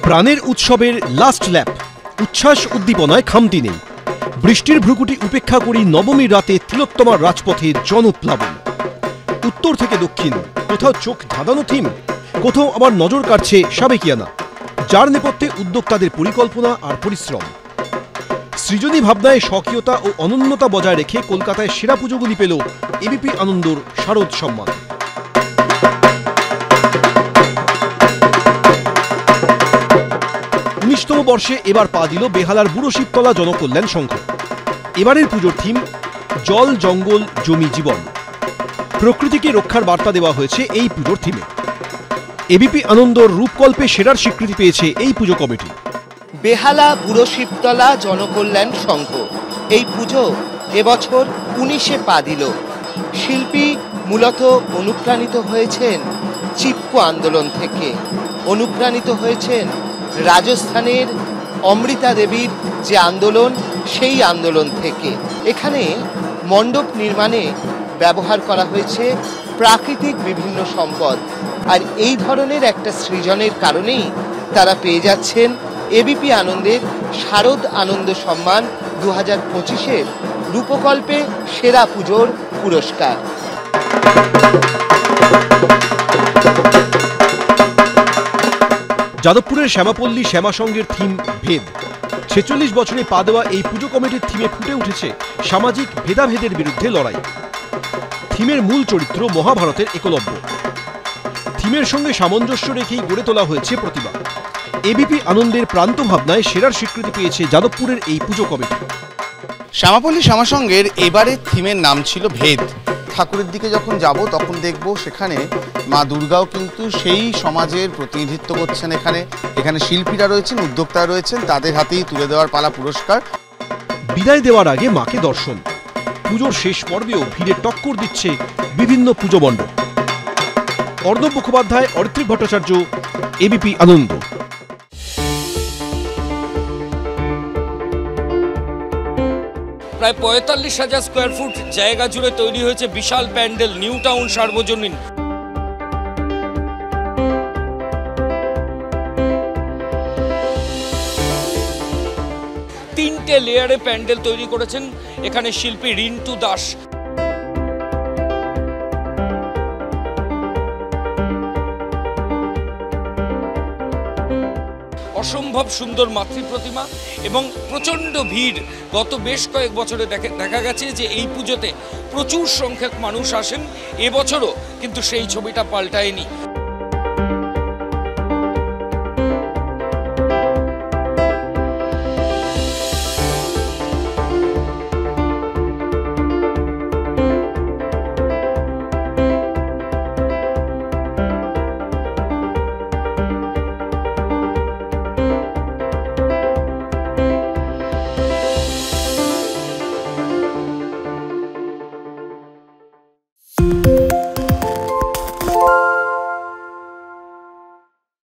প্রাণের উৎসবের লাস্ট ল্যাপ, উচ্ছ্বাস উদ্দীপনায় খামতি নেই। বৃষ্টির ভ্রুকুটি উপেক্ষা করি নবমীর রাতে তিলোত্তমার রাজপথে জনপ্লাবন। উত্তর থেকে দক্ষিণ, কোথাও চোখ ধাঁধানো থিম, কোথাও আবার নজর কাটছে সাবেকিয়ানা, যার নেপথ্যে উদ্যোক্তাদের পরিকল্পনা আর পরিশ্রম। সৃজনী ভাবনায় স্বকীয়তা ও অনন্যতা বজায় রেখে কলকাতায় সেরা পুজোগুলি পেল এবিপি আনন্দর শারদ সম্মান। 19তম বর্ষে এবার পা দিল বেহালার বুড়ো শিবতলা জনকল্যাণ সংঘ। এবারের পুজোর থিম জল, জঙ্গল, জমি, জীবন। প্রকৃতিকে রক্ষার বার্তা দেওয়া হয়েছে এই পুজোর থিমে। এবিপি আনন্দর রূপকল্পে সেরার স্বীকৃতি পেয়েছে এই পুজো কমিটি। বেহালা বুড়ো শিবতলা জনকল্যাণ সংঘ এই পুজো এবছর 19-এ পা দিল। শিল্পী মূলত অনুপ্রাণিত হয়েছেন চিপকো আন্দোলন থেকে, অনুপ্রাণিত হয়েছেন রাজস্থানের অমৃতা দেবীর যে আন্দোলন, সেই আন্দোলন থেকে। এখানে মণ্ডপ নির্মাণে ব্যবহার করা হয়েছে প্রাকৃতিক বিভিন্ন সম্পদ, আর এই ধরনের একটা সৃজনের কারণেই তারা পেয়ে যাচ্ছেন এবিপি আনন্দের শারদ আনন্দ সম্মান 2025-এর রূপকল্পে সেরা পুজোর পুরস্কার। যাদবপুরের শ্যামাপল্লী শ্যামা সংঘের থিম ভেদ। 46 বছরে পা দেওয়া এই পুজো কমিটির থিমে ফুটে উঠেছে সামাজিক ভেদাভেদের বিরুদ্ধে লড়াই। থিমের মূল চরিত্র মহাভারতের একলব্য। থিমের সঙ্গে সামঞ্জস্য রেখেই গড়ে তোলা হয়েছে প্রতিমা। এবিপি আনন্দের প্রান্ত ভাবনায় সেরার স্বীকৃতি পেয়েছে যাদবপুরের এই পুজো কমিটি। শ্যামাপল্লী শ্যামা সংঘের এবারের থিমের নাম ছিল ভেদ। ঠাকুরের দিকে যখন যাব তখন দেখব সেখানে মা দুর্গাও কিন্তু সেই সমাজের প্রতিনিধিত্ব করছেন। এখানে শিল্পীরা রয়েছেন, উদ্যোক্তারা রয়েছেন, তাদের হাতেই তুলে দেওয়ার পালা পুরস্কার। বিদায় দেওয়ার আগে মাকে দর্শন। পুজোর শেষ পর্বেও ভিড়ে টক্কর দিচ্ছে বিভিন্ন পুজো মণ্ডপ। অর্ণব মুখোপাধ্যায়, অরিত্রিক ভট্টাচার্য, এবিপি আনন্দ। প্রায় ৪৫,০০০ স্কোয়ার ফুট জায়গা জুড়ে তৈরি হয়েছে বিশাল প্যান্ডেল নিউ টাউন সার্বজনীন। তিনটে লেয়ারে প্যান্ডেল তৈরি করেছেন এখানে শিল্পী রিন্টু দাস। অসম্ভব সুন্দর মাতৃ প্রতিমা এবং প্রচণ্ড ভিড়। গত বেশ কয়েক বছরে দেখা গেছে যে এই পুজোতে প্রচুর সংখ্যক মানুষ আসেন, এবছরও কিন্তু সেই ছবিটা পাল্টায়নি।